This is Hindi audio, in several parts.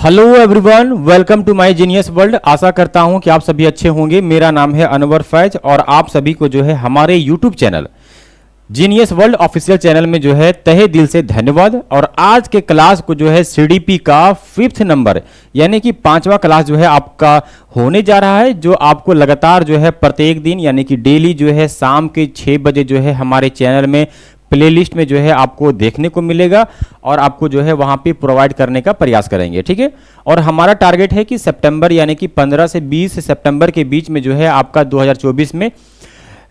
Hello everyone, welcome to my genius world. आशा करता हूं कि आप सभी अच्छे होंगे। मेरा नाम है अनवर फैज और आप सभी को जो है हमारे YouTube channel genius world official channel में जो है तहे दिल से धन्यवाद। और आज के क्लास को जो है सीडीपी का 5th नंबर यानी कि 5वां क्लास जो है आपका होने जा रहा है, जो आपको लगातार जो है प्रत्येक दिन यानी कि डेली जो है शाम के 6 बजे जो है हमारे चैनल में प्लेलिस्ट में जो है आपको देखने को मिलेगा और आपको जो है वहाँ पे प्रोवाइड करने का प्रयास करेंगे, ठीक है। और हमारा टारगेट है कि सितंबर यानी कि 15 से 20 सितंबर के बीच में जो है आपका 2024 में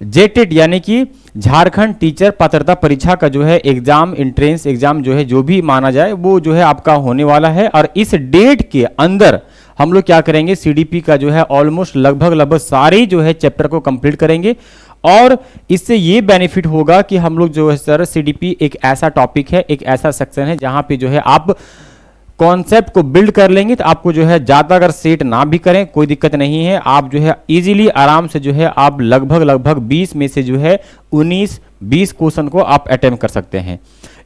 जेटेट यानी कि झारखंड टीचर पात्रता परीक्षा का जो है एग्जाम, एंट्रेंस एग्जाम जो है जो भी माना जाए वो जो है आपका होने वाला है। और इस डेट के अंदर हम लोग क्या करेंगे, सीडीपी का जो है ऑलमोस्ट लगभग सारे जो है चैप्टर को कंप्लीट करेंगे। और इससे ये बेनिफिट होगा कि हम लोग जो है सर सीडीपी एक ऐसा टॉपिक है, एक ऐसा सेक्शन है जहां पे जो है आप कॉन्सेप्ट को बिल्ड कर लेंगे तो आपको जो है ज़्यादा अगर सेट ना भी करें कोई दिक्कत नहीं है। आप जो है इजीली आराम से जो है आप लगभग 20 में से जो है 19-20 क्वेश्चन को आप अटेम्प्ट कर सकते हैं।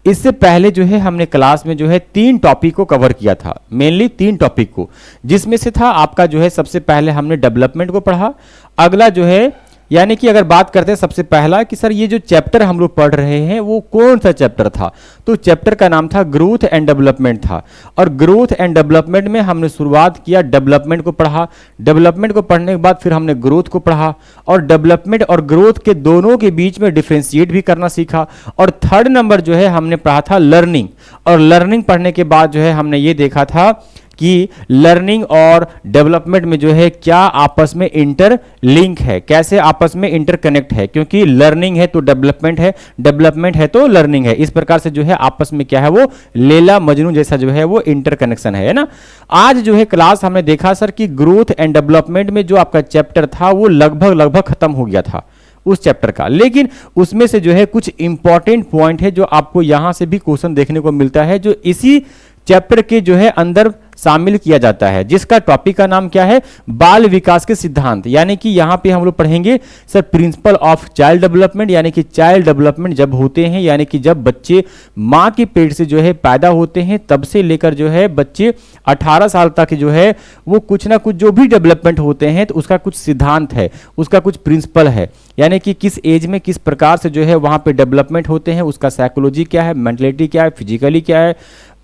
इससे पहले जो है हमने क्लास में जो है 3 टॉपिक को कवर किया था, मेनली 3 टॉपिक को, जिसमें से था आपका जो है सबसे पहले हमने डेवलपमेंट को पढ़ा। अगला जो है यानी कि अगर बात करते हैं सबसे पहला कि सर ये जो चैप्टर हम लोग पढ़ रहे हैं वो कौन सा चैप्टर था, तो चैप्टर का नाम था ग्रोथ एंड डेवलपमेंट था। और ग्रोथ एंड डेवलपमेंट में हमने शुरुआत किया, डेवलपमेंट को पढ़ा। डेवलपमेंट को पढ़ने के बाद फिर हमने ग्रोथ को पढ़ा और डेवलपमेंट और ग्रोथ के दोनों के बीच में डिफ्रेंशिएट भी करना सीखा। और 3rd नंबर जो है हमने पढ़ा था लर्निंग। और लर्निंग पढ़ने के बाद जो है हमने ये देखा था कि लर्निंग और डेवलपमेंट में जो है क्या आपस में इंटर लिंक है, कैसे आपस में इंटरकनेक्ट है, क्योंकि लर्निंग है तो डेवलपमेंट है, डेवलपमेंट है तो लर्निंग है। इस प्रकार से जो है आपस में क्या है वो लैला मजनू जैसा जो है वो इंटरकनेक्शन है ना। आज जो है क्लास हमने देखा सर कि ग्रोथ एंड डेवलपमेंट में जो आपका चैप्टर था वो लगभग खत्म हो गया था उस चैप्टर का, लेकिन उसमें से जो है कुछ इंपॉर्टेंट पॉइंट है जो आपको यहां से भी क्वेश्चन देखने को मिलता है जो इसी चैप्टर के जो है अंदर शामिल किया जाता है, जिसका टॉपिक का नाम क्या है, बाल विकास के सिद्धांत। यानी कि यहां पे हम लोग पढ़ेंगे sir principle of child development, यानी कि चाइल्ड डेवलपमेंट जब होते हैं यानी कि जब बच्चे मां के पेट से जो है पैदा होते हैं तब से लेकर जो है बच्चे 18 साल तक जो है वो कुछ ना कुछ जो भी डेवलपमेंट होते हैं तो उसका कुछ सिद्धांत है, उसका कुछ प्रिंसिपल है। यानी कि किस एज में किस प्रकार से जो है वहां पे डेवलपमेंट होते हैं, उसका साइकोलॉजी क्या है, मेंटलिटी क्या है, फिजिकली क्या है,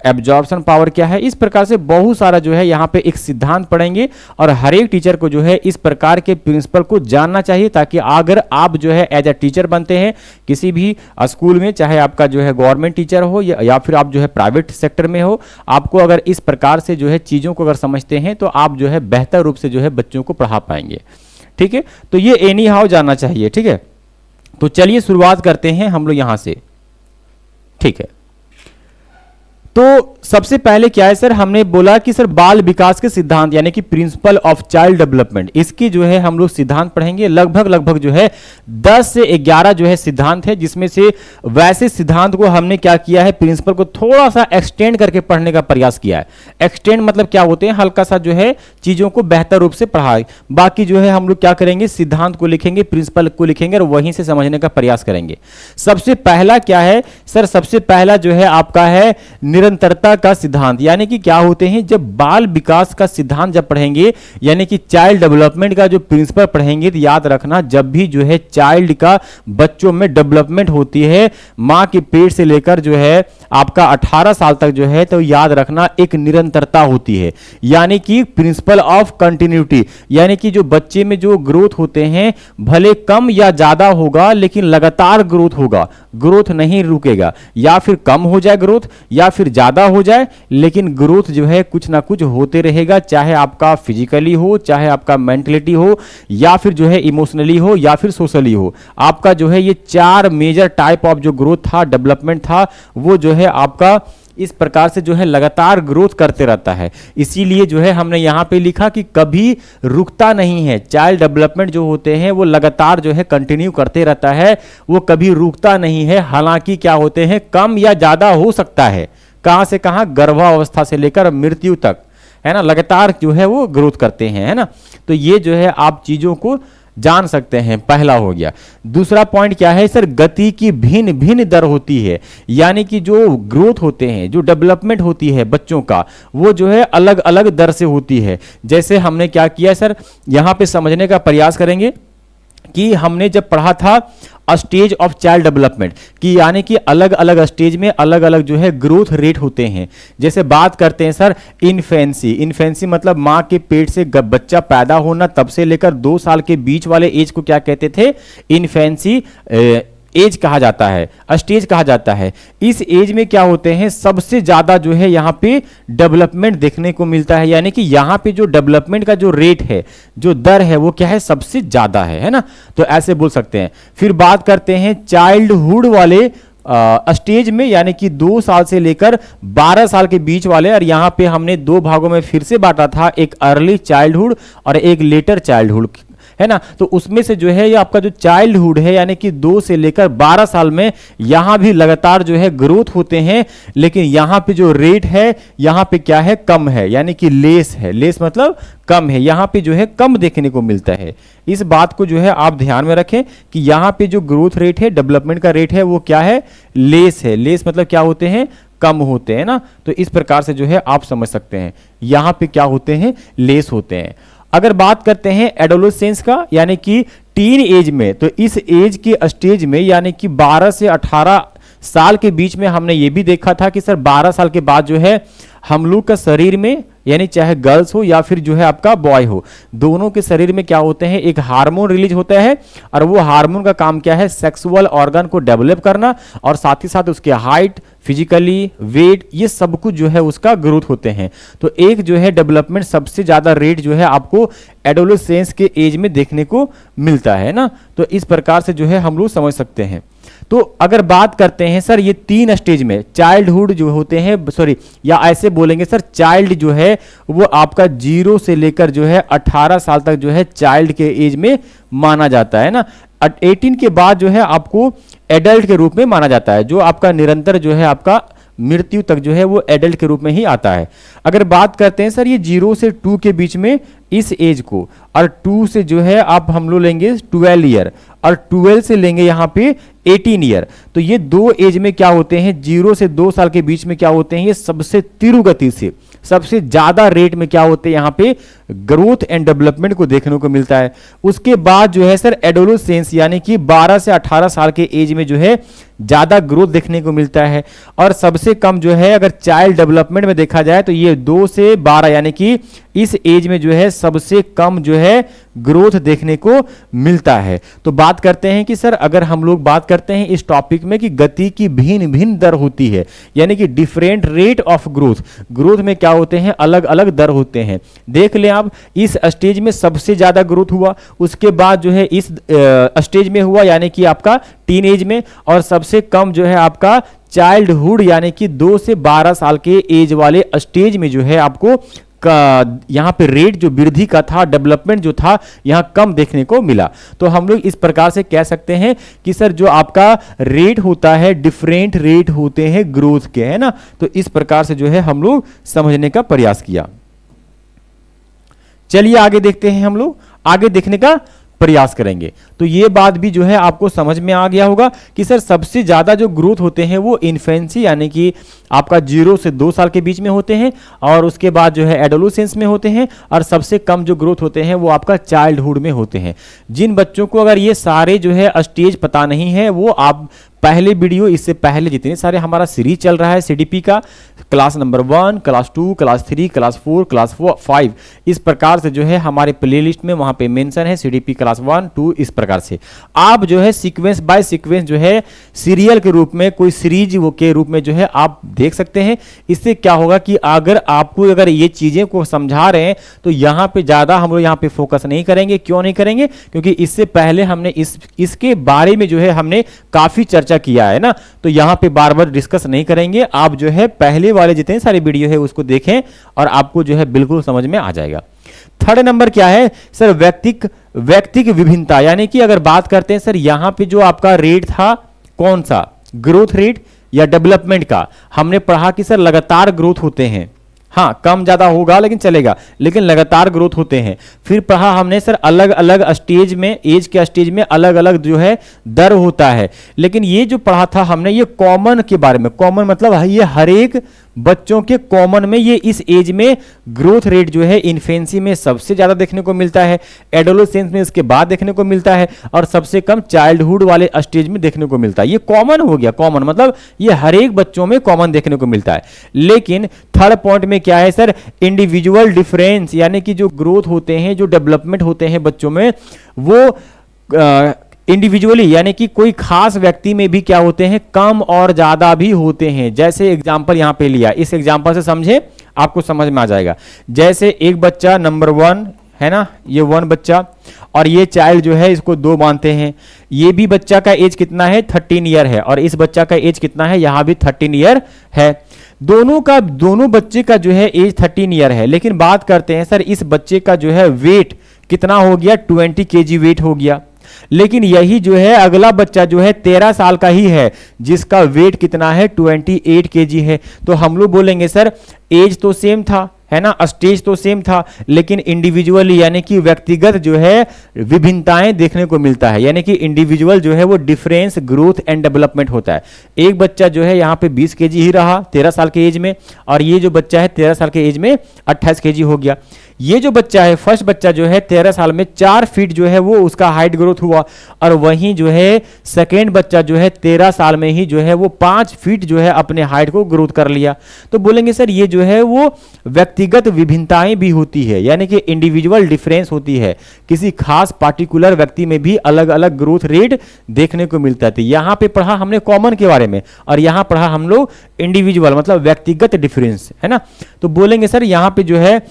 एब्जॉर्प्शन पावर क्या है। इस प्रकार से बहुत सारा जो है यहाँ पे एक सिद्धांत पढ़ेंगे और हर एक टीचर को जो है इस प्रकार के प्रिंसिपल को जानना चाहिए, ताकि अगर आप जो है एज ए टीचर बनते हैं किसी भी स्कूल में, चाहे आपका जो है गवर्नमेंट टीचर हो या फिर आप जो है प्राइवेट सेक्टर में हो, आपको अगर इस प्रकार से जो है चीज़ों को अगर समझते हैं तो आप जो है बेहतर रूप से जो है बच्चों को पढ़ा पाएंगे, ठीक है। तो ये एनी हाउ जानना चाहिए, ठीक है। तो चलिए शुरुआत करते हैं हम लोग यहाँ से, ठीक है। तो सबसे पहले क्या है सर, हमने बोला कि सर बाल विकास के सिद्धांत यानी कि प्रिंसिपल ऑफ चाइल्ड डेवलपमेंट, इसकी जो है हम लोग सिद्धांत पढ़ेंगे। लगभग जो है 10 से 11 जो है सिद्धांत है, जिसमें से वैसे सिद्धांत को हमने क्या किया है, प्रिंसिपल को थोड़ा सा एक्सटेंड करके पढ़ने का प्रयास किया है। एक्सटेंड मतलब क्या होते हैं, हल्का सा जो है चीजों को बेहतर रूप से पढ़ाए। बाकी जो है हम लोग क्या करेंगे, सिद्धांत को लिखेंगे, प्रिंसिपल को लिखेंगे और वहीं से समझने का प्रयास करेंगे। सबसे पहला क्या है सर, सबसे पहला जो है आपका है निरंतरता का सिद्धांत। यानी कि क्या होते हैं, जब बाल विकास का सिद्धांत जब पढ़ेंगे यानी कि चाइल्ड डेवलपमेंट का जो प्रिंसिपल पढ़ेंगे तो याद रखना, जब भी जो है चाइल्ड का बच्चों में डेवलपमेंट होती है मां के पेट से लेकर जो है आपका 18 साल तक जो है, तो याद रखना एक निरंतरता होती है। यानी कि प्रिंसिपल ऑफ कंटिन्यूटी, यानी कि जो बच्चे में जो ग्रोथ होते हैं भले कम या ज्यादा होगा लेकिन लगातार ग्रोथ होगा, ग्रोथ नहीं रुकेगा। या फिर कम हो जाए ग्रोथ या फिर ज्यादा हो जाए, लेकिन ग्रोथ जो है कुछ ना कुछ होते रहेगा, चाहे आपका फिजिकली हो, चाहे आपका मेंटलिटी हो, या फिर जो है इमोशनली हो, या फिर सोशली हो। आपका जो है ये 4 मेजर टाइप ऑफ जो ग्रोथ था, डेवलपमेंट था, वो जो है आपका इस प्रकार से जो है लगातार ग्रोथ करते रहता है। इसीलिए जो है हमने यहां पे लिखा कि कभी रुकता नहीं है। चाइल्ड डेवलपमेंट जो होते हैं वो लगातार जो है कंटिन्यू करते रहता है, वो कभी रुकता नहीं है। हालांकि क्या होते हैं, कम या ज्यादा हो सकता है, कहां से कहां, गर्भावस्था से लेकर मृत्यु तक, है ना, लगातार जो है वो ग्रोथ करते हैं, है ना। तो ये जो है आप चीजों को जान सकते हैं, पहला हो गया। दूसरा पॉइंट क्या है सर, गति की भिन्न भिन्न दर होती है, यानी कि जो ग्रोथ होते हैं, जो डेवलपमेंट होती है बच्चों का, वो जो है अलग अलग दर से होती है। जैसे हमने क्या किया सर, यहां पे समझने का प्रयास करेंगे कि हमने जब पढ़ा था स्टेज ऑफ चाइल्ड डेवलपमेंट कि यानी कि अलग अलग स्टेज में अलग अलग जो है ग्रोथ रेट होते हैं। जैसे बात करते हैं सर इन्फेंसी, इन्फेंसी मतलब माँ के पेट से बच्चा पैदा होना, तब से लेकर 2 साल के बीच वाले एज को क्या कहते थे, इन्फेंसी एज कहा जाता है, स्टेज कहा जाता है। इस एज में क्या होते हैं, सबसे ज्यादा जो है यहाँ पे डेवलपमेंट देखने को मिलता है, यानी कि यहाँ पे जो डेवलपमेंट का जो रेट है, जो दर है, वो क्या है, सबसे ज्यादा है ना। तो ऐसे बोल सकते हैं। फिर बात करते हैं चाइल्डहुड वाले स्टेज में, यानी कि 2 साल से लेकर 12 साल के बीच वाले, और यहाँ पे हमने 2 भागों में फिर से बांटा था, एक अर्ली चाइल्डहुड और एक लेटर चाइल्डहुड, है ना। तो उसमें से जो है ये आपका जो चाइल्डहुड है, यानी कि 2 से लेकर 12 साल में यहां भी लगातार जो है ग्रोथ होते हैं, लेकिन यहां पे जो रेट है यहां पे क्या है, कम है, यानी कि लेस है। लेस मतलब कम है, यहां पे जो है कम देखने को मिलता है। इस बात को जो है आप ध्यान में रखें कि यहां पे जो ग्रोथ रेट है, डेवलपमेंट का रेट है, वो क्या है, लेस है। लेस मतलब क्या होते हैं, कम होते हैं ना। तो इस प्रकार से जो है आप समझ सकते हैं, यहां पे क्या होते हैं, लेस होते हैं। अगर बात करते हैं एडोलेसेंस का, यानी कि टीन एज में, तो इस एज के स्टेज में, यानी कि 12 से 18 साल के बीच में हमने ये भी देखा था कि सर 12 साल के बाद जो है हम लोग का शरीर में, यानी चाहे गर्ल्स हो या फिर जो है आपका बॉय हो, दोनों के शरीर में क्या होते हैं, एक हार्मोन रिलीज होता है, और वो हार्मोन का काम क्या है, सेक्सुअल ऑर्गन को डेवलप करना, और साथ ही साथ उसके हाइट, फिजिकली, वेट, ये सब कुछ जो है उसका ग्रोथ होते हैं। तो एक जो है डेवलपमेंट सबसे ज्यादा रेट जो है आपको एडोलेसेंस के एज में देखने को मिलता है ना। तो इस प्रकार से जो है हम लोग समझ सकते हैं। तो अगर बात करते हैं सर ये 3 स्टेज में चाइल्डहुड जो होते हैं, सॉरी, या ऐसे बोलेंगे सर, चाइल्ड जो है वो आपका 0 से लेकर जो है 18 साल तक जो है चाइल्ड के एज में माना जाता है ना। 18 के बाद जो है आपको एडल्ट के रूप में माना जाता है, जो आपका निरंतर जो है आपका मृत्यु तक जो है वो एडल्ट के रूप में ही आता है। अगर बात करते हैं सर ये 0 से 2 के बीच में इस एज को, और 2 से जो है आप हम लोग लेंगे 12 ईयर, और 12 से लेंगे यहाँ पे 18 ईयर। तो ये 2 एज में क्या होते हैं, 0 से 2 साल के बीच में क्या होते हैं, ये सबसे तीव्र गति से सबसे ज्यादा रेट में क्या होते हैं, यहाँ पे ग्रोथ एंड डेवलपमेंट को देखने को मिलता है। उसके बाद जो है सर एडोलेसेंस, यानी कि 12 से 18 साल के एज में जो है ज्यादा ग्रोथ देखने को मिलता है, और सबसे कम जो है अगर चाइल्ड डेवलपमेंट में देखा जाए तो ये 2 से 12, यानी कि इस एज में जो है सबसे कम जो है ग्रोथ देखने को मिलता है। तो बात करते हैं कि सर अगर हम लोग बात करते हैं इस टॉपिक में कि गति की भिन्न भिन्न दर होती है, यानी कि different rate of growth, growth में क्या होते हैं, अलग अलग दर होते हैं। देख लें आप, इस स्टेज में सबसे ज्यादा ग्रोथ हुआ, उसके बाद जो है इस स्टेज में हुआ, यानी कि आपका टीन एज में, और सबसे कम जो है आपका चाइल्डहुड, यानी कि 2 से 12 साल के एज वाले स्टेज में जो है आपको यहाँ पे रेट जो वृद्धि का था, डेवलपमेंट जो था, यहाँ कम देखने को मिला। तो हम लोग इस प्रकार से कह सकते हैं कि सर जो आपका रेट होता है, डिफरेंट रेट होते हैं ग्रोथ के, है ना। तो इस प्रकार से जो है हम लोग समझने का प्रयास किया। चलिए आगे देखते हैं, हम लोग आगे देखने का प्रयास करेंगे। तो ये बात भी जो है आपको समझ में आ गया होगा कि सर सबसे ज्यादा जो ग्रोथ होते हैं वो इन्फेंसी, यानी कि आपका 0 से 2 साल के बीच में होते हैं, और उसके बाद जो है एडोलेसेंस में होते हैं, और सबसे कम जो ग्रोथ होते हैं वो आपका चाइल्डहुड में होते हैं। जिन बच्चों को अगर ये सारे जो है स्टेज पता नहीं है, वो आप पहले वीडियो, इससे पहले जितने सारे हमारा सीरीज चल रहा है सीडीपी का, class number 1, class 2, class 3, class 4, class 5, इस प्रकार से जो है हमारे प्लेलिस्ट में वहां पे मेंशन है सीडीपी क्लास 1, 2, इस प्रकार से आप जो है सीक्वेंस बाय सीक्वेंस जो है सीरियल के रूप में, कोई सीरीज के रूप में जो है आप देख सकते हैं। इससे क्या होगा कि अगर आपको अगर ये चीजें को समझा रहे हैं तो यहाँ पे ज्यादा हम लोग यहाँ पे फोकस नहीं करेंगे। क्यों नहीं करेंगे? क्योंकि इससे पहले हमने इसके बारे में जो है हमने काफी चर्चा किया है ना, तो यहाँ पे बार बार डिस्कस नहीं करेंगे। आप जो है पहले वाले जितने सारे वीडियो है उसको देखें और आपको जो है बिल्कुल समझ में आ जाएगा। थर्ड नंबर क्या है सर? व्यक्तिक विभिन्नता, यानी कि अगर बात करते हैं सर यहाँ पे जो आपका रेट था, कौन सा, ग्रोथ रेट या डेवलपमेंट का, हमने पढ़ा कि सर लगातार ग्रोथ होते हैं, हाँ कम ज़्यादा होगा लेकिन चलेगा, लेकिन लगातार ग्रोथ होते हैं। फिर पढ़ा हमने सर अलग अलग स्टेज में, एज के स्टेज में अलग अलग जो है दर होता है। लेकिन ये जो पढ़ा था हमने ये कॉमन के बारे में, कॉमन मतलब ये हर एक बच्चों के कॉमन में ये इस एज में ग्रोथ रेट जो है इन्फेंसी में सबसे ज़्यादा देखने को मिलता है, एडोलेसेंस में इसके बाद देखने को मिलता है, और सबसे कम चाइल्डहुड वाले स्टेज में देखने को मिलता है। ये कॉमन हो गया, कॉमन मतलब ये हर एक बच्चों में कॉमन देखने को मिलता है। लेकिन थर्ड पॉइंट में क्या है सर, इंडिविजुअल डिफरेंस, यानी कि जो ग्रोथ होते हैं, जो डेवलपमेंट होते हैं बच्चों में, वो इंडिविजुअली यानी कि कोई खास व्यक्ति में भी क्या होते हैं, कम और ज्यादा भी होते हैं। जैसे एग्जांपल यहां पे लिया, इस एग्जांपल से समझे, आपको समझ में आ जाएगा। जैसे एक बच्चा नंबर 1 है ना, ये 1 बच्चा, और ये चाइल्ड जो है इसको 2 मानते हैं। ये भी बच्चा का एज कितना है, 13 ईयर है, और इस बच्चा का एज कितना है, यहां भी 13 ईयर है। दोनों बच्चे का जो है एज 13 ईयर है। लेकिन बात करते हैं सर, इस बच्चे का जो है वेट कितना हो गया, 20 केजी वेट हो गया। लेकिन यही जो है अगला बच्चा जो है 13 साल का ही है, जिसका वेट कितना है, 28 केजी है। तो हम लोग बोलेंगे सर एज तो सेम था, है ना, स्टेज तो सेम था, लेकिन इंडिविजुअली यानी कि व्यक्तिगत जो है विभिन्नताएं देखने को मिलता है। यानी कि इंडिविजुअल जो है वो डिफरेंस ग्रोथ एंड डेवलपमेंट होता है। एक बच्चा जो है यहाँ पे 20 केजी ही रहा 13 साल के एज में, और ये जो बच्चा है 13 साल के एज में 28 केजी हो गया। ये जो बच्चा है, फर्स्ट बच्चा जो है 13 साल में 4 फीट जो है वो उसका हाइट ग्रोथ हुआ, और वहीं जो है सेकेंड बच्चा जो है 13 साल में ही जो है वो 5 फीट जो है अपने हाइट को ग्रोथ कर लिया। तो बोलेंगे सर ये जो है वो व्यक्तिगत विभिन्नताएं भी होती है, यानी कि इंडिविजुअल डिफरेंस होती है। किसी खास पार्टिकुलर व्यक्ति में भी अलग अलग ग्रोथ रेट देखने को मिलता है। तो यहाँ पे पढ़ा हमने कॉमन के बारे में, और यहाँ पढ़ा हम लोग इंडिविजुअल मतलब व्यक्तिगत डिफरेंस, है ना। तो बोलेंगे सर यहाँ पे जो है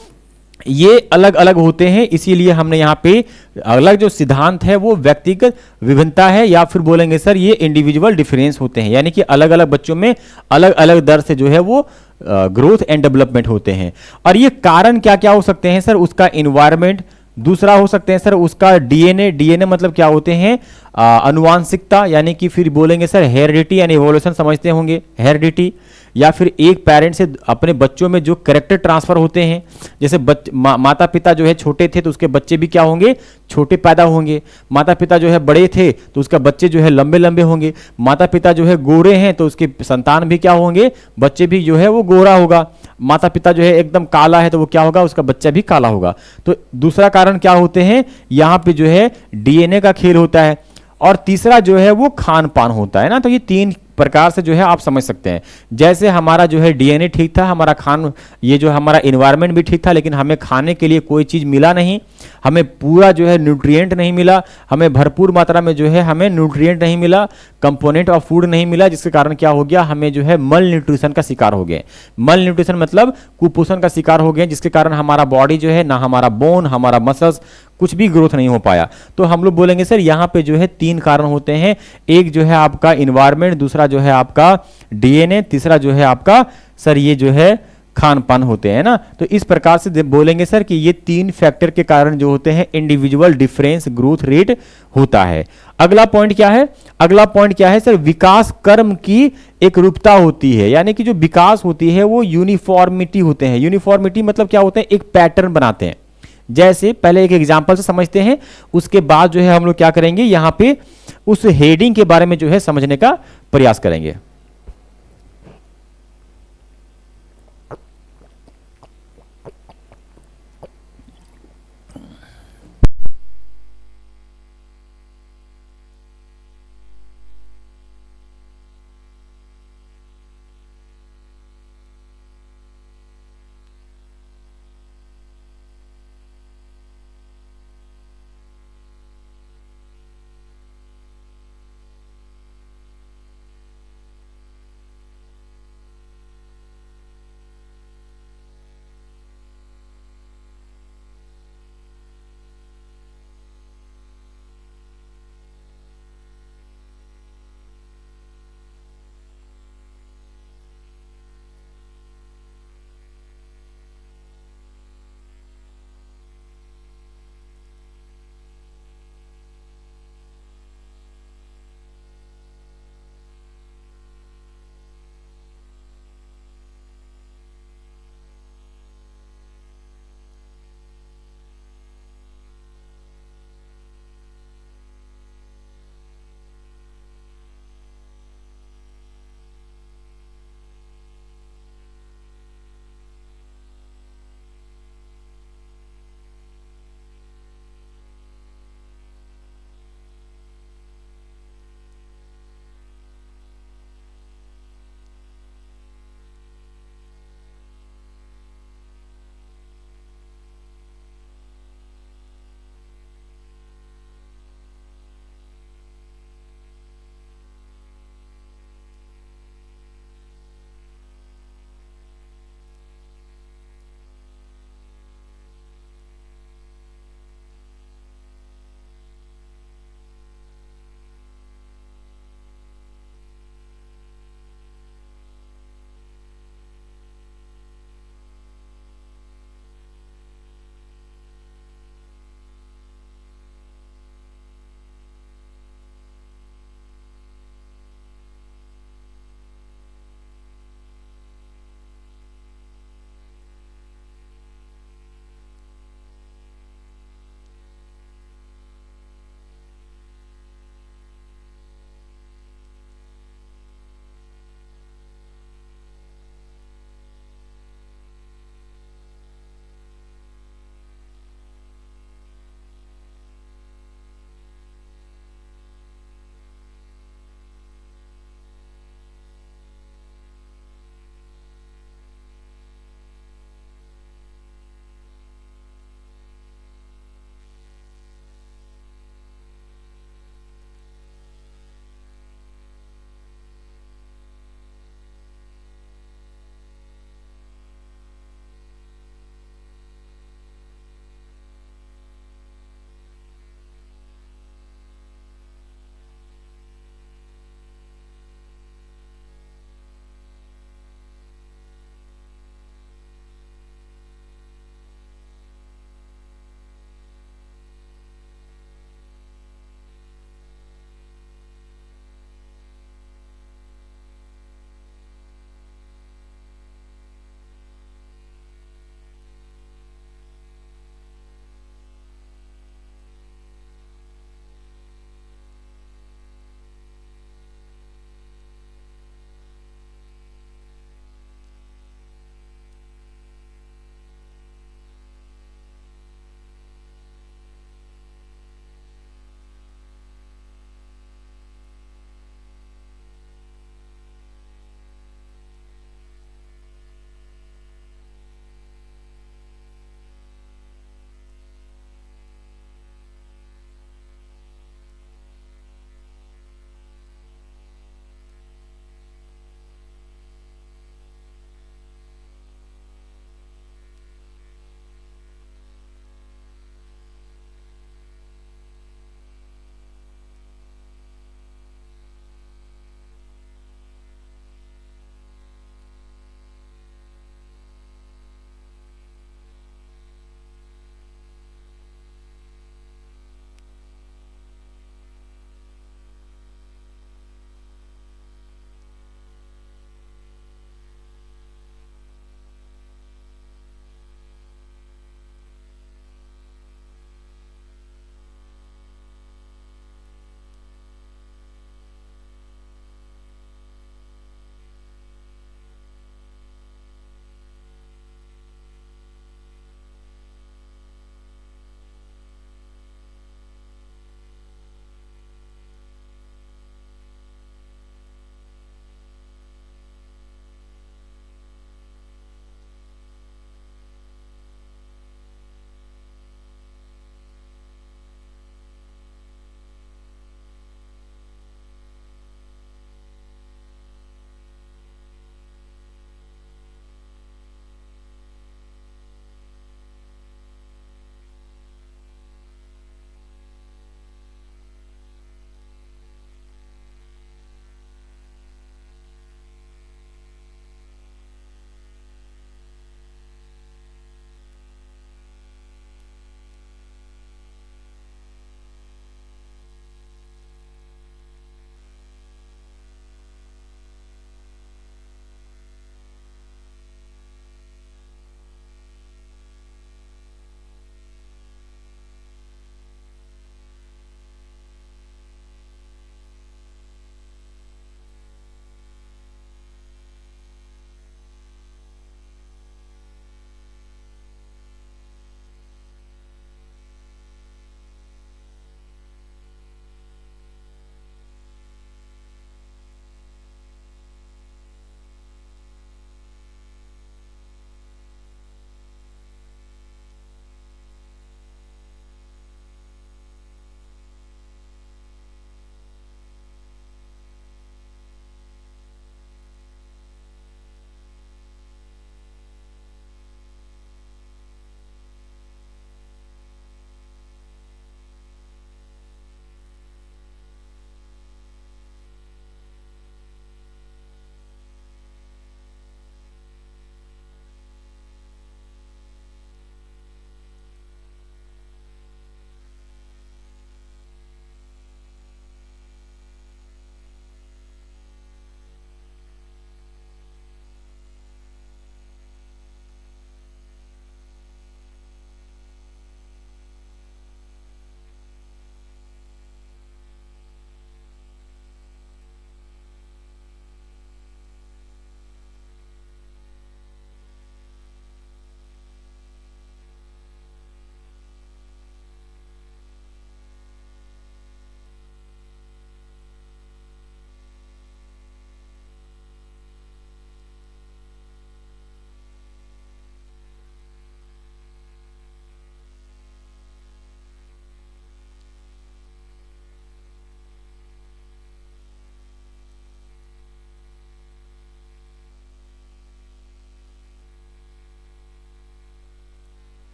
ये अलग अलग होते हैं, इसीलिए हमने यहाँ पे अलग जो सिद्धांत है वो व्यक्तिगत विभिन्नता है, या फिर बोलेंगे सर ये इंडिविजुअल डिफरेंस होते हैं, यानी कि अलग अलग बच्चों में अलग अलग दर से जो है वो ग्रोथ एंड डेवलपमेंट होते हैं। और ये कारण क्या क्या हो सकते हैं सर, उसका इन्वायरमेंट, दूसरा हो सकते हैं सर उसका डीएनए, डीएनए मतलब क्या होते हैं, अनुवांशिकता, यानी कि फिर बोलेंगे सर हेरिडिटी एंड इवोल्यूशन, समझते होंगे हेरिडिटी, या फिर एक पेरेंट से अपने बच्चों में जो कैरेक्टर ट्रांसफर होते हैं, जैसे माता पिता जो है छोटे थे तो उसके बच्चे भी क्या होंगे, छोटे पैदा होंगे। माता पिता जो है बड़े थे तो उसका बच्चे जो है लंबे लंबे होंगे। माता पिता जो है गोरे हैं तो उसके संतान भी क्या होंगे, बच्चे भी जो है वो गोरा होगा। माता पिता जो है एकदम काला है तो वो क्या होगा, उसका बच्चा भी काला होगा। तो दूसरा कारण क्या होते हैं, यहाँ पे जो है डीएनए का खेल होता है, और तीसरा जो है वो खान पान होता है ना। तो ये 3 प्रकार से जो है आप समझ सकते हैं। जैसे हमारा जो है डीएनए ठीक था, हमारा ये जो हमारा एनवायरनमेंट भी ठीक था, लेकिन हमें खाने के लिए कोई चीज़ मिला नहीं, हमें पूरा जो है न्यूट्रिएंट नहीं मिला, हमें भरपूर मात्रा में जो है हमें न्यूट्रिएंट नहीं मिला, कंपोनेंट ऑफ फूड नहीं मिला, जिसके कारण क्या हो गया, हमें जो है मल न्यूट्रिशन का शिकार हो गए। मल न्यूट्रिशन मतलब कुपोषण का शिकार हो गए, जिसके कारण हमारा बॉडी जो है ना, हमारा बोन, हमारा मसल्स कुछ भी ग्रोथ नहीं हो पाया। तो हम लोग बोलेंगे सर यहाँ पे जो है 3 कारण होते हैं, एक जो है आपका इन्वायरमेंट, दूसरा जो है आपका डीएनए, तीसरा जो है आपका सर ये जो है खान पान होते हैं ना। तो इस प्रकार से बोलेंगे सर कि ये 3 फैक्टर के कारण जो होते हैं इंडिविजुअल डिफरेंस ग्रोथ रेट होता है। अगला पॉइंट क्या है, अगला पॉइंट क्या है सर, विकास कर्म की एक रूपता होती है, यानी कि जो विकास होती है वो यूनिफॉर्मिटी होते हैं। यूनिफॉर्मिटी मतलब क्या होता है, एक पैटर्न बनाते हैं। जैसे पहले एक एग्जांपल से समझते हैं, उसके बाद जो है हम लोग क्या करेंगे, यहां पे उस हेडिंग के बारे में जो है समझने का प्रयास करेंगे।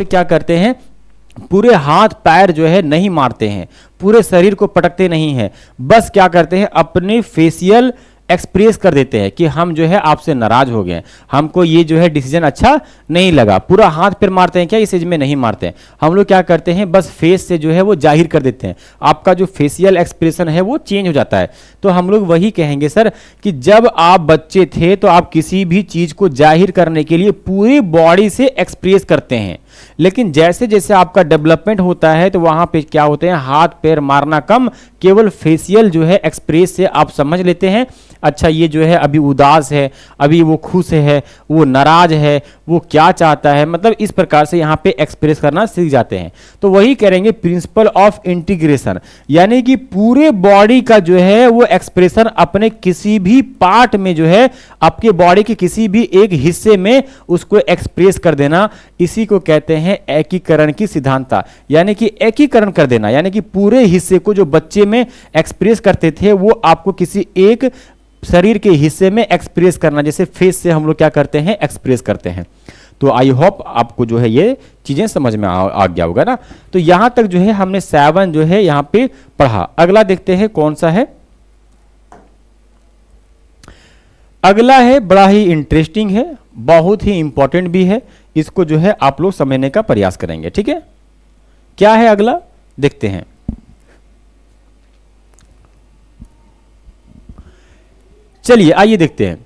पे क्या करते हैं, पूरे हाथ पैर जो है नहीं मारते हैं, पूरे शरीर को पटकते नहीं हैं, बस क्या करते हैं अपने फेशियल एक्सप्रेस कर देते हैं कि हम जो है आपसे नाराज हो गए, हमको ये जो है डिसीजन अच्छा नहीं लगा। पूरा हाथ पैर मारते हैं क्या, इस एज में नहीं मारते हैं। हम लोग क्या करते हैं बस फेस से जो है वो जाहिर कर देते हैं, आपका जो फेशियल एक्सप्रेशन है वो चेंज हो जाता है। तो हम लोग वही कहेंगे सर कि जब आप बच्चे थे तो आप किसी भी चीज को जाहिर करने के लिए पूरी बॉडी से एक्सप्रेस करते हैं, लेकिन जैसे जैसे आपका डेवलपमेंट होता है तो वहां पे क्या होते हैं, हाथ पैर मारना कम, केवल फेशियल जो है एक्सप्रेस से आप समझ लेते हैं अच्छा ये जो है अभी उदास है, अभी वो खुश है, वो नाराज है, वो क्या चाहता है, मतलब इस प्रकार से यहाँ पे एक्सप्रेस करना सीख जाते हैं। तो वही करेंगे प्रिंसिपल ऑफ इंटीग्रेशन, यानी कि पूरे बॉडी का जो है वो एक्सप्रेशन अपने किसी भी पार्ट में जो है, आपके बॉडी के किसी भी एक हिस्से में उसको एक्सप्रेस कर देना, इसी को कहते हैं एकीकरण की सिद्धांतता, यानी कि एकीकरण कर देना, यानी कि पूरे हिस्से को जो बच्चे में एक्सप्रेस करते थे वो आपको किसी एक शरीर के हिस्से में एक्सप्रेस करना, जैसे फेस से हम लोग क्या करते हैं एक्सप्रेस करते हैं। तो आई होप आपको जो है ये चीजें समझ में आ गया होगा ना। तो यहां तक जो है हमने 7 जो है यहां पे पढ़ा। अगला देखते हैं कौन सा है। अगला है बड़ा ही इंटरेस्टिंग है, बहुत ही इंपॉर्टेंट भी है, इसको जो है आप लोग समझने का प्रयास करेंगे, ठीक है। क्या है अगला देखते हैं। चलिए आइए देखते हैं।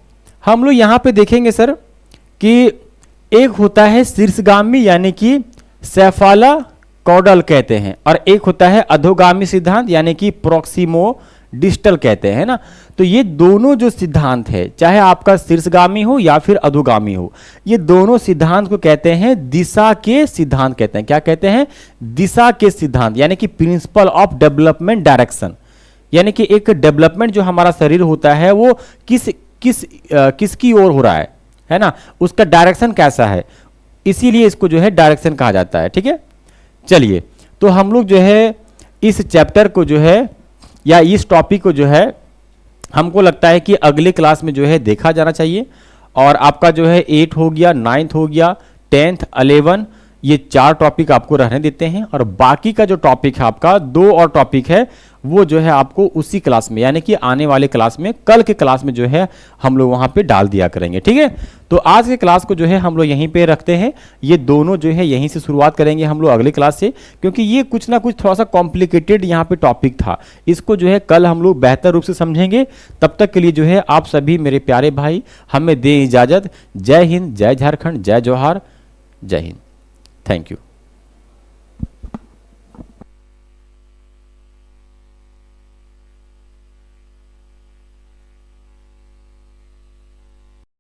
हम लोग यहां पे देखेंगे सर कि एक होता है शीर्षगामी यानी कि सेफाला कॉडल कहते हैं, और एक होता है अधोगामी सिद्धांत यानी कि प्रोक्सिमो डिस्टल कहते हैं ना। तो ये दोनों जो सिद्धांत है, चाहे आपका शीर्षगामी हो या फिर अधोगामी हो, ये दोनों सिद्धांत को कहते हैं दिशा के सिद्धांत कहते हैं। क्या कहते हैं, दिशा के सिद्धांत, यानी कि प्रिंसिपल ऑफ डेवलपमेंट डायरेक्शन, यानी कि एक डेवलपमेंट जो हमारा शरीर होता है वो किसकी ओर हो रहा है ना, उसका डायरेक्शन कैसा है, इसीलिए इसको जो है डायरेक्शन कहा जाता है, ठीक है। चलिए तो हम लोग जो है इस चैप्टर को जो है या इस टॉपिक को जो है हमको लगता है कि अगले क्लास में जो है देखा जाना चाहिए। और आपका जो है 8 हो गया, 9th हो गया, 10th 11, ये 4 टॉपिक आपको रहने देते हैं, और बाकी का जो टॉपिक है आपका 2 और टॉपिक है वो जो है आपको उसी क्लास में, यानी कि आने वाले क्लास में, कल के क्लास में जो है हम लोग वहां पे डाल दिया करेंगे, ठीक है। तो आज के क्लास को जो है हम लोग यहीं पे रखते हैं, ये दोनों जो है यहीं से शुरुआत करेंगे हम लोग अगले क्लास से, क्योंकि ये कुछ ना कुछ थोड़ा सा कॉम्प्लिकेटेड यहाँ पे टॉपिक था, इसको जो है कल हम लोग बेहतर रूप से समझेंगे। तब तक के लिए जो है आप सभी मेरे प्यारे भाई हमें दें इजाजत। जय हिंद, जय झारखंड, जय जोहार, जय हिंद, थैंक यू।